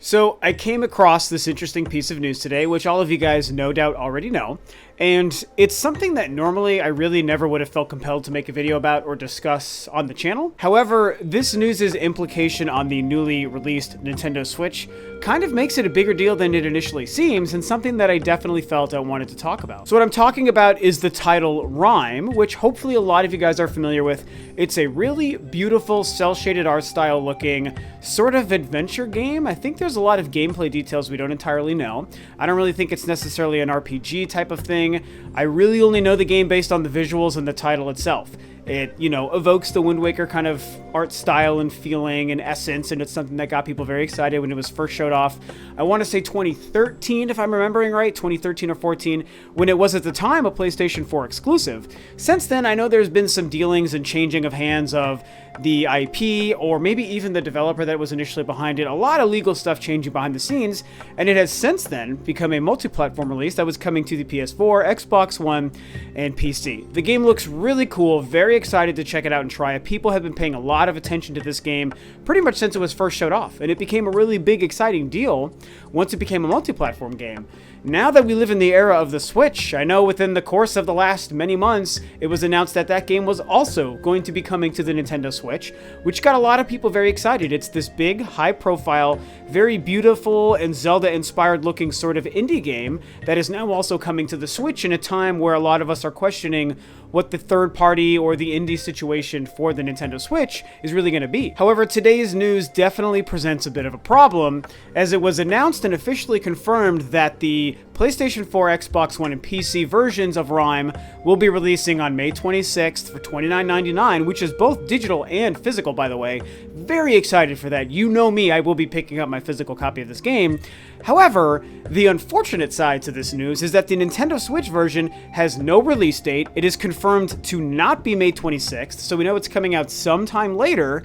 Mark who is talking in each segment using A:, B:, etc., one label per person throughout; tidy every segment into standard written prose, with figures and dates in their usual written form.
A: So I came across this interesting piece of news today, which all of you guys no doubt already know, and it's something that normally I really never would have felt compelled to make a video about or discuss on the channel. However, this news' implication on the newly released Nintendo Switch kind of makes it a bigger deal than it initially seems, and something that I definitely felt I wanted to talk about. So what I'm talking about is the title Rime, which hopefully a lot of you guys are familiar with. It's a really beautiful cel-shaded art style looking sort of adventure game. I think there's a lot of gameplay details we don't entirely know. I don't really think it's necessarily an RPG type of thing. I really only know the game based on the visuals and the title itself. It, evokes the Wind Waker kind of art style and feeling and essence, and it's something that got people very excited when it was first showed off. I want to say 2013, if I'm remembering right, 2013 or 14, when it was at the time a PlayStation 4 exclusive. Since then, I know there's been some dealings and changing of hands of the IP, or maybe even the developer that was initially behind it. A lot of legal stuff changing behind the scenes, and it has since then become a multi-platform release that was coming to the PS4, Xbox One, and PC. The game looks really cool, very excited to check it out and try it. People have been paying a lot of attention to this game pretty much since it was first showed off, and it became a really big, exciting deal once it became a multi-platform game. Now that we live in the era of the Switch, I know within the course of the last many months, it was announced that that game was also going to be coming to the Nintendo Switch, which got a lot of people very excited. It's this big, high-profile, very beautiful and Zelda-inspired looking sort of indie game that is now also coming to the Switch in a time where a lot of us are questioning what the third party or the indie situation for the Nintendo Switch is really going to be. However, today's news definitely presents a bit of a problem, as it was announced and officially confirmed that the PlayStation 4, Xbox One, and PC versions of Rime will be releasing on May 26th for $29.99, which is both digital and physical, by the way. Very excited for that. You know me, I will be picking up my physical copy of this game. However, the unfortunate side to this news is that the Nintendo Switch version has no release date. It is confirmed to not be May 26th, so we know it's coming out sometime later,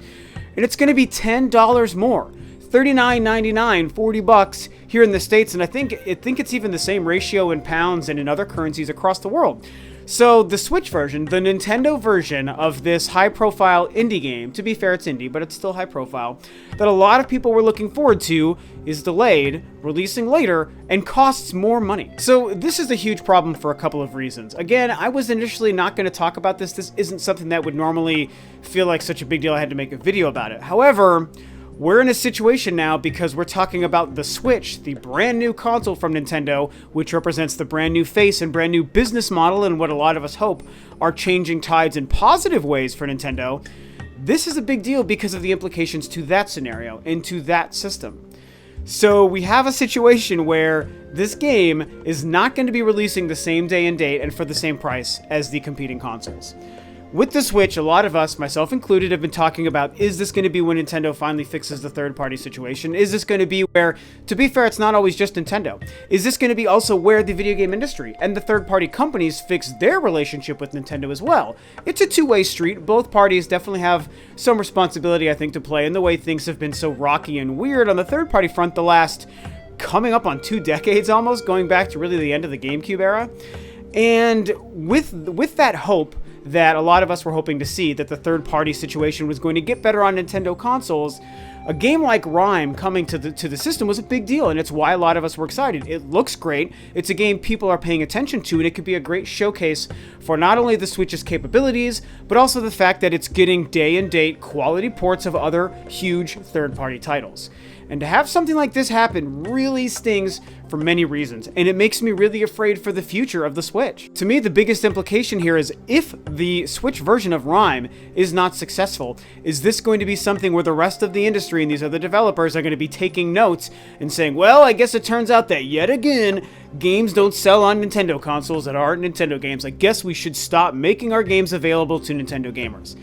A: and it's going to be $10 more. $39.99, $40 here in the States, and I think it's even the same ratio in pounds and in other currencies across the world. So the Switch version, the Nintendo version of this high-profile indie game, to be fair, it's indie, but it's still high-profile, that a lot of people were looking forward to, is delayed, releasing later, and costs more money. So this is a huge problem for a couple of reasons. Again, I was initially not going to talk about this. This isn't something that would normally feel like such a big deal I had to make a video about it. However, we're in a situation now because we're talking about the Switch, the brand new console from Nintendo, which represents the brand new face and brand new business model and what a lot of us hope are changing tides in positive ways for Nintendo. This is a big deal because of the implications to that scenario and to that system. So we have a situation where this game is not going to be releasing the same day and date and for the same price as the competing consoles. With the Switch, a lot of us, myself included, have been talking about, is this going to be when Nintendo finally fixes the third-party situation? Is this going to be where, to be fair, it's not always just Nintendo. Is this going to be also where the video game industry and the third-party companies fix their relationship with Nintendo as well? It's a two-way street. Both parties definitely have some responsibility, I think, to play in the way things have been so rocky and weird on the third-party front the last, coming up on 2 decades almost, going back to really the end of the GameCube era. And with that hope, that a lot of us were hoping to see, that the third-party situation was going to get better on Nintendo consoles, a game like Rime coming to the system was a big deal, and it's why a lot of us were excited. It looks great, it's a game people are paying attention to, and it could be a great showcase for not only the Switch's capabilities, but also the fact that it's getting day-and-date quality ports of other huge third-party titles. And to have something like this happen really stings for many reasons, and it makes me really afraid for the future of the Switch. To me, the biggest implication here is, if the Switch version of Rime is not successful, is this going to be something where the rest of the industry and these other developers are going to be taking notes and saying, well, I guess it turns out that yet again, games don't sell on Nintendo consoles that aren't Nintendo games. I guess we should stop making our games available to Nintendo gamers.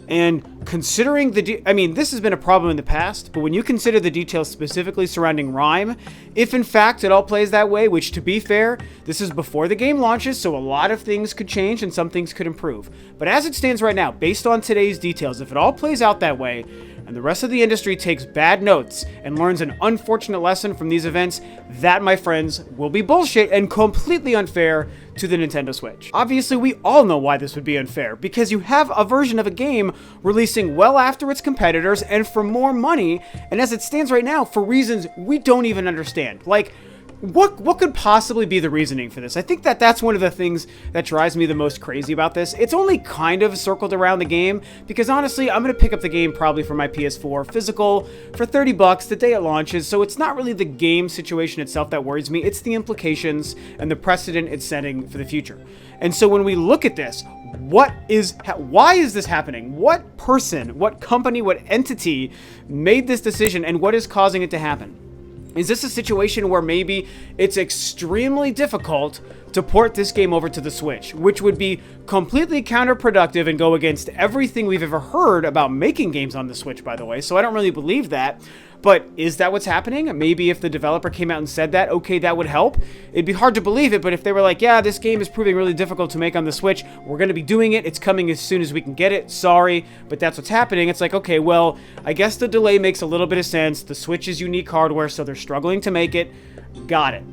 A: And considering this has been a problem in the past, but when you consider the details specifically surrounding Rime, if in fact it all plays that way, which to be fair, this is before the game launches, so a lot of things could change and some things could improve. But as it stands right now, based on today's details, if it all plays out that way, and the rest of the industry takes bad notes and learns an unfortunate lesson from these events, that, my friends, will be bullshit and completely unfair to the Nintendo Switch. Obviously, we all know why this would be unfair, because you have a version of a game releasing well after its competitors and for more money, and as it stands right now, for reasons we don't even understand. Like, what could possibly be the reasoning for this? I think that's one of the things that drives me the most crazy about this. It's only kind of circled around the game, because honestly, I'm going to pick up the game probably for my PS4 physical for $30 the day it launches, so it's not really the game situation itself that worries me, it's the implications and the precedent it's setting for the future. And so when we look at this, why is this happening? What person, what company, what entity made this decision, and what is causing it to happen? Is this a situation where maybe it's extremely difficult to port this game over to the Switch, which would be completely counterproductive and go against everything we've ever heard about making games on the Switch, by the way, so I don't really believe that. But is that what's happening? Maybe if the developer came out and said that, okay, that would help. It'd be hard to believe it, but if they were like, yeah, this game is proving really difficult to make on the Switch, we're going to be doing it, it's coming as soon as we can get it, sorry, but that's what's happening. It's like, okay, well, I guess the delay makes a little bit of sense. The Switch is unique hardware, so they're struggling to make it. Got it.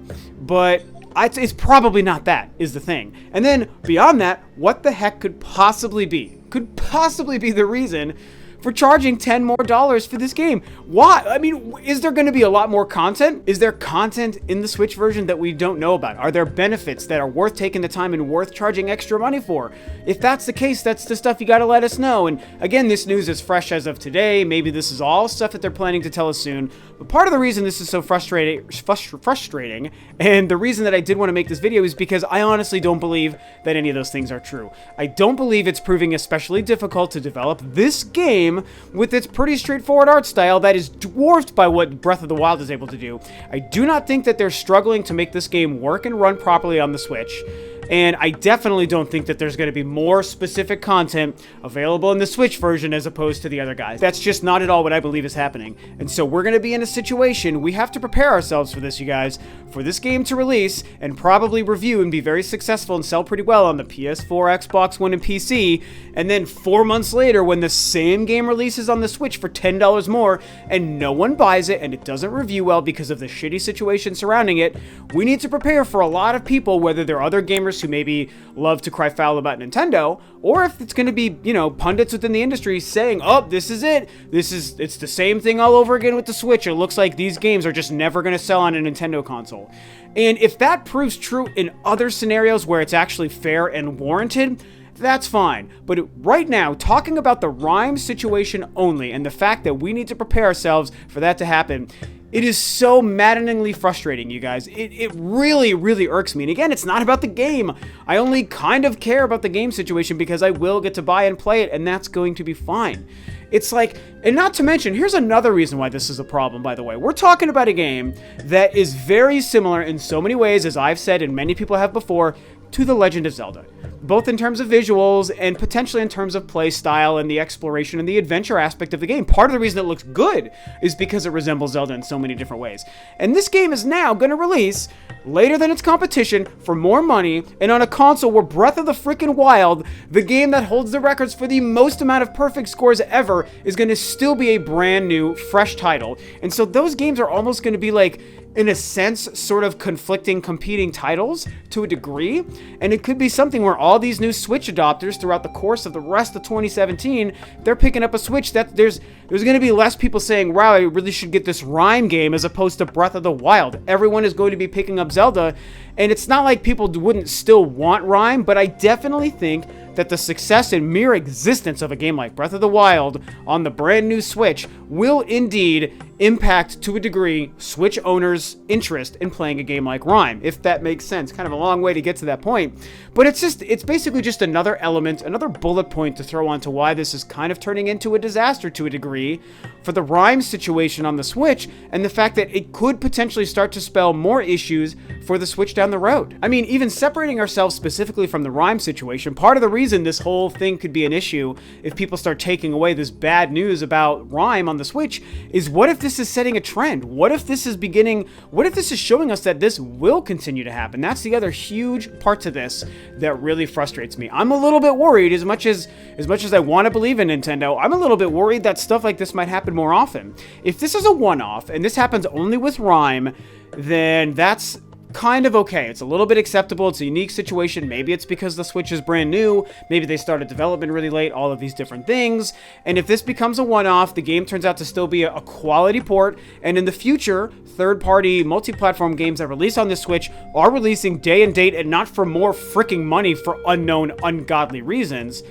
A: But it's probably not that, is the thing. And then, beyond that, what the heck could possibly be the reason for charging $10 more for this game? Why? I mean, is there going to be a lot more content? Is there content in the Switch version that we don't know about? Are there benefits that are worth taking the time and worth charging extra money for? If that's the case, that's the stuff you got to let us know. And again, this news is fresh as of today. Maybe this is all stuff that they're planning to tell us soon. But part of the reason this is so frustrating, and the reason that I did want to make this video, is because I honestly don't believe that any of those things are true. I don't believe it's proving especially difficult to develop this game with its pretty straightforward art style that is dwarfed by what Breath of the Wild is able to do. I do not think that they're struggling to make this game work and run properly on the Switch. And I definitely don't think that there's going to be more specific content available in the Switch version as opposed to the other guys. That's just not at all what I believe is happening. And so we're going to be in a situation, we have to prepare ourselves for this, you guys, for this game to release and probably review and be very successful and sell pretty well on the PS4, Xbox One, and PC. And then 4 months later, when the same game releases on the Switch for $10 more and no one buys it and it doesn't review well because of the shitty situation surrounding it, we need to prepare for a lot of people, whether they're other gamers who maybe love to cry foul about Nintendo, or if it's going to be, you know, pundits within the industry saying, oh, this is it. It's the same thing all over again with the Switch. It looks like these games are just never going to sell on a Nintendo console. And if that proves true in other scenarios where it's actually fair and warranted, that's fine. But right now, talking about the Rime situation only and the fact that we need to prepare ourselves for that to happen, it is so maddeningly frustrating, you guys. It really, really irks me. And again, it's not about the game. I only kind of care about the game situation because I will get to buy and play it, and that's going to be fine. It's like, and not to mention, here's another reason why this is a problem, by the way. We're talking about a game that is very similar in so many ways, as I've said and many people have before, to The Legend of Zelda. Both in terms of visuals and potentially in terms of play style and the exploration and the adventure aspect of the game. Part of the reason it looks good is because it resembles Zelda in so many different ways. And this game is now going to release later than its competition for more money and on a console where Breath of the freaking Wild, the game that holds the records for the most amount of perfect scores ever, is going to still be a brand new, fresh title. And so those games are almost going to be like, in a sense, sort of conflicting, competing titles to a degree. And it could be something where all these new Switch adopters throughout the course of the rest of 2017, they're picking up a Switch that there's going to be less people saying, wow, I really should get this Rime game as opposed to Breath of the Wild. Everyone is going to be picking up Zelda. And it's not like people wouldn't still want Rime, but I definitely think that the success and mere existence of a game like Breath of the Wild on the brand new Switch will indeed impact, to a degree, Switch owners' interest in playing a game like Rime, if that makes sense. Kind of a long way to get to that point. But it's basically just another element, another bullet point to throw onto why this is kind of turning into a disaster to a degree for the Rime situation on the Switch, and the fact that it could potentially start to spell more issues for the Switch down the road. I mean, even separating ourselves specifically from the Rime situation, part of the reason reason this whole thing could be an issue if people start taking away this bad news about Rime on the Switch is, what if this is setting a trend? What if this is showing us that this will continue to happen? That's the other huge part to this that really frustrates me. I'm a little bit worried, as much as I want to believe in Nintendo, I'm a little bit worried that stuff like this might happen more often. If this is a one-off and this happens only with Rime, then that's kind of okay. It's a little bit acceptable. It's a unique situation. Maybe it's because the Switch is brand new. Maybe they started development really late, all of these different things. And if this becomes a one-off, the game turns out to still be a quality port, and in the future, third-party multi-platform games that release on the Switch are releasing day and date and not for more freaking money for unknown, ungodly reasons,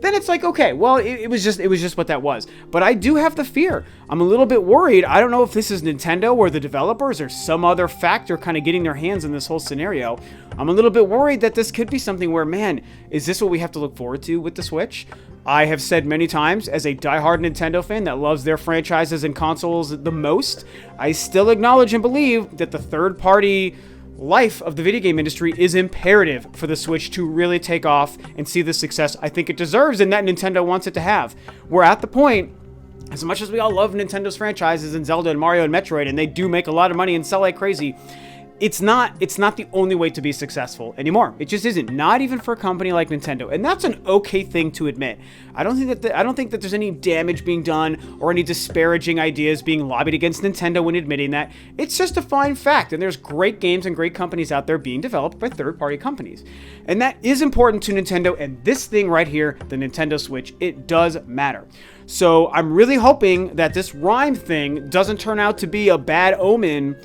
A: then it's like, okay, well, it was just what that was. But I do have the fear. I'm a little bit worried. I don't know if this is Nintendo or the developers or some other factor kind of getting their hands in this whole scenario. I'm a little bit worried that this could be something where, man, is this what we have to look forward to with the Switch? I have said many times, as a diehard Nintendo fan that loves their franchises and consoles the most, I still acknowledge and believe that the third-party life of the video game industry is imperative for the Switch to really take off and see the success I think it deserves and that Nintendo wants it to have. We're at the point, as much as we all love Nintendo's franchises and Zelda and Mario and Metroid, and they do make a lot of money and sell like crazy, it's not the only way to be successful anymore. It just isn't. Not even for a company like Nintendo. And that's an okay thing to admit. I don't think that there's any damage being done or any disparaging ideas being lobbied against Nintendo when admitting that. It's just a fine fact. And there's great games and great companies out there being developed by third-party companies. And that is important to Nintendo. And this thing right here, the Nintendo Switch, it does matter. So I'm really hoping that this Rime thing doesn't turn out to be a bad omen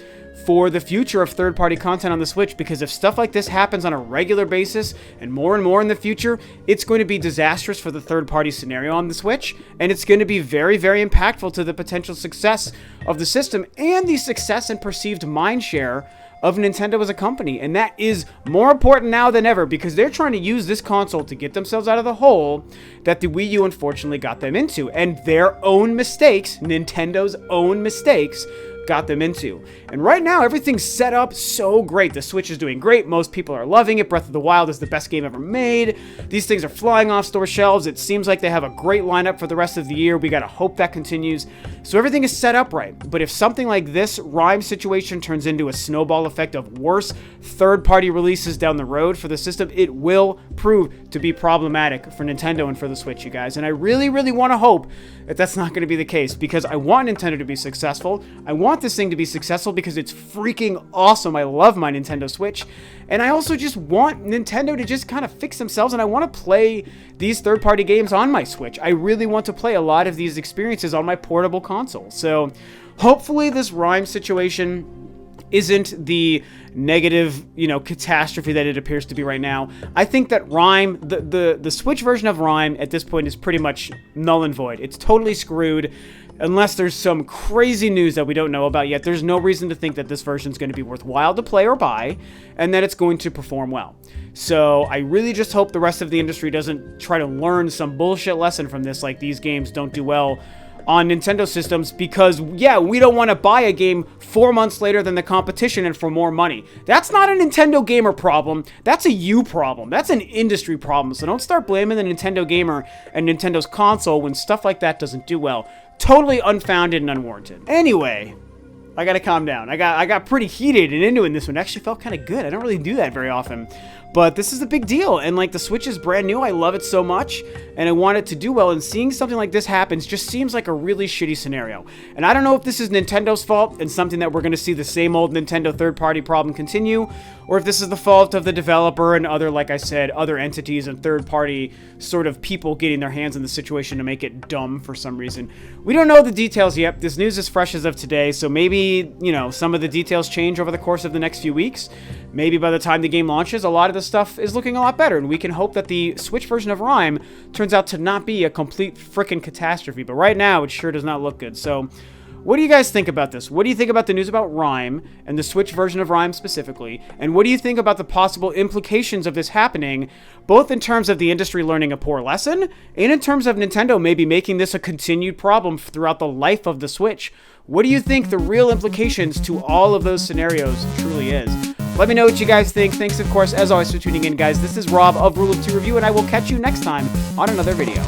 A: for the future of third-party content on the Switch, because if stuff like this happens on a regular basis and more in the future, it's going to be disastrous for the third-party scenario on the Switch, and it's going to be very, very impactful to the potential success of the system and the success and perceived mindshare of Nintendo as a company. And that is more important now than ever, because they're trying to use this console to get themselves out of the hole that the Wii U unfortunately got them into, and their own mistakes, Nintendo's own mistakes, got them into. And right now, everything's set up so great. The Switch is doing great. Most people are loving it. Breath of the Wild is the best game ever made. These things are flying off store shelves. It seems like they have a great lineup for the rest of the year. We gotta hope that continues. So everything is set up right. But if something like this Rime situation turns into a snowball effect of worse third-party releases down the road for the system, it will prove to be problematic for Nintendo and for the Switch, you guys. And I really, really want to hope that that's not going to be the case, because I want Nintendo to be successful. I want this thing to be successful because it's freaking awesome. I love my Nintendo Switch. And I also just want Nintendo to just kind of fix themselves, and I want to play these third-party games on my Switch. I really want to play a lot of these experiences on my portable console. So hopefully this Rime situation isn't the negative, catastrophe that it appears to be right now. I think that Rime, the Switch version of Rime at this point is pretty much null and void. It's totally screwed. Unless there's some crazy news that we don't know about yet, there's no reason to think that this version is going to be worthwhile to play or buy, and that it's going to perform well. So I really just hope the rest of the industry doesn't try to learn some bullshit lesson from this, like these games don't do well on Nintendo systems, because, yeah, we don't want to buy a game 4 months later than the competition and for more money. That's not a Nintendo gamer problem. That's a you problem. That's an industry problem. So don't start blaming the Nintendo gamer and Nintendo's console when stuff like that doesn't do well. Totally unfounded and unwarranted. Anyway, I gotta calm down. I got pretty heated and into it in this one. It actually felt kind of good. I don't really do that very often. But this is a big deal, and like the Switch is brand new. I love it so much, and I want it to do well, and seeing something like this happen just seems like a really shitty scenario. And I don't know if this is Nintendo's fault and something that we're going to see the same old Nintendo third-party problem continue, or if this is the fault of the developer and other, like I said, other entities and third-party sort of people getting their hands in the situation to make it dumb for some reason. We don't know the details yet. This news is fresh as of today, so maybe, some of the details change over the course of the next few weeks. Maybe by the time the game launches, a lot of the stuff is looking a lot better, and we can hope that the Switch version of Rime turns out to not be a complete frickin' catastrophe. But right now, it sure does not look good. So, what do you guys think about this? What do you think about the news about Rime, and the Switch version of Rime specifically? And what do you think about the possible implications of this happening, both in terms of the industry learning a poor lesson, and in terms of Nintendo maybe making this a continued problem throughout the life of the Switch? What do you think the real implications to all of those scenarios truly is? Let me know what you guys think. Thanks, of course, as always, for tuning in, guys. This is Rob of Rule of Two Review, and I will catch you next time on another video.